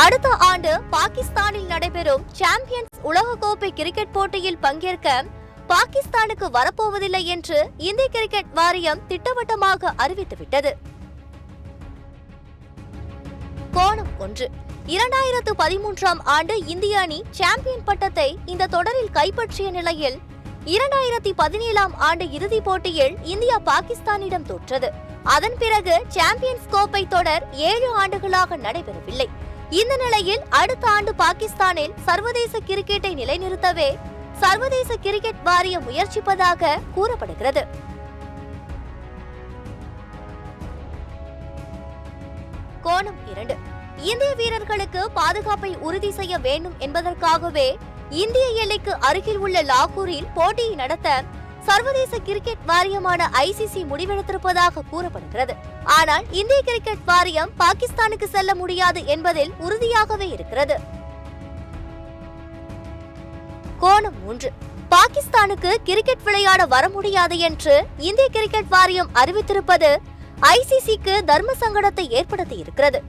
அடுத்த ஆண்டு பாகிஸ்தானில் நடைபெறும் சாம்பியன்ஸ் உலகக்கோப்பை கிரிக்கெட் போட்டியில் பங்கேற்க பாகிஸ்தானுக்கு வரப்போவதில்லை என்று இந்திய கிரிக்கெட் வாரியம் திட்டவட்டமாக அறிவித்துவிட்டது. கோணம் 1. 2013ஆம் ஆண்டு இந்திய அணி சாம்பியன் பட்டத்தை இந்த தொடரில் கைப்பற்றிய நிலையில் 2017ஆம் ஆண்டு இறுதிப் போட்டியில் இந்தியா பாகிஸ்தானிடம் தோற்றது. அதன் பிறகு சாம்பியன்ஸ் கோப்பை தொடர் 7 ஆண்டுகளாக நடைபெறவில்லை. இந்த நிலையில் அடுத்த ஆண்டு பாகிஸ்தானில் சர்வதேச கிரிக்கெட்டை நிலைநிறுத்தவே சர்வதேச கிரிக்கெட் வாரியம் முயற்சிப்பதாக கூறப்படுகிறது. கோணம் 2. இந்திய வீரர்களுக்கு பாதுகாப்பை உறுதி செய்ய வேண்டும் என்பதற்காகவே இந்திய எல்லைக்கு அருகில் உள்ள லாகூரில் போட்டியை நடத்த சர்வதேச கிரிக்கெட் வாரியமான ICC முடிவெடுத்திருப்பதாக கூறப்படுகிறது. ஆனால் இந்திய கிரிக்கெட் வாரியம் பாகிஸ்தானுக்கு செல்ல முடியாது என்பதில் உறுதியாகவே இருக்கிறது. கோணம் 3. பாகிஸ்தானுக்கு கிரிக்கெட் விளையாட வர முடியாது என்று இந்திய கிரிக்கெட் வாரியம் அறிவித்திருப்பது ICCக்கு தர்ம சங்கடத்தை ஏற்படுத்தி இருக்கிறது.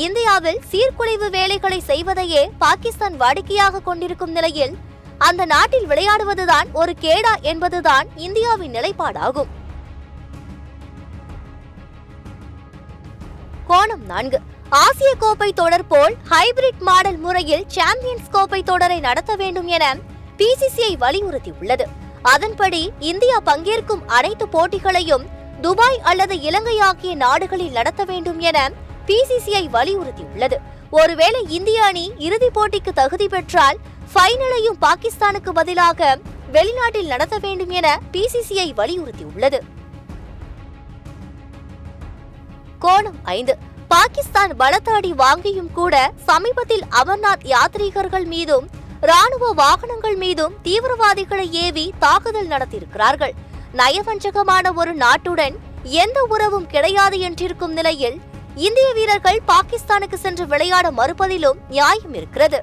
இந்தியாவில் சீர்குலைவு வேலைகளை செய்வதையே பாகிஸ்தான் வாடிக்கையாக கொண்டிருக்கும் நிலையில் அந்த நாட்டில் விளையாடுவதுதான் ஒரு கேடா என்பதுதான் இந்தியாவின் நிலைப்பாடாகும். கோணம் 4. ஆசிய கோப்பை தொடர் போல் ஹைபிரிட் மாடல் முறையில் சாம்பியன்ஸ் கோப்பை தொடரை நடத்த வேண்டும் என PCCI வலியுறுத்தியுள்ளது. அதன்படி இந்தியா பங்கேற்கும் அனைத்து போட்டிகளையும் துபாய் அல்லது இலங்கை ஆகிய நாடுகளில் நடத்த வேண்டும் என PCCI வலியுறுத்தியுள்ளது. ஒருவேளை இந்திய அணி இறுதிப் போட்டிக்கு தகுதி பெற்றால் ஃபைனலையும் பாகிஸ்தானுக்கு பதிலாக வெளிநாட்டில் நடத்த வேண்டும் என PCCI வலியுறுத்தியுள்ளது. கோணம் 5. பாகிஸ்தான் பலத்தாடி வாங்கியும் கூட சமீபத்தில் அமர்நாத் யாத்ரீகர்கள் மீதும் ராணுவ வாகனங்கள் மீதும் தீவிரவாதிகளை ஏவி தாக்குதல் நடத்தியிருக்கிறார்கள். நயவஞ்சகமான ஒரு நாட்டுடன் எந்த உறவும் கிடையாது என்றிருக்கும் நிலையில் இந்திய வீரர்கள் பாகிஸ்தானுக்கு சென்று விளையாட மறுப்பதிலும் நியாயம் இருக்கிறது.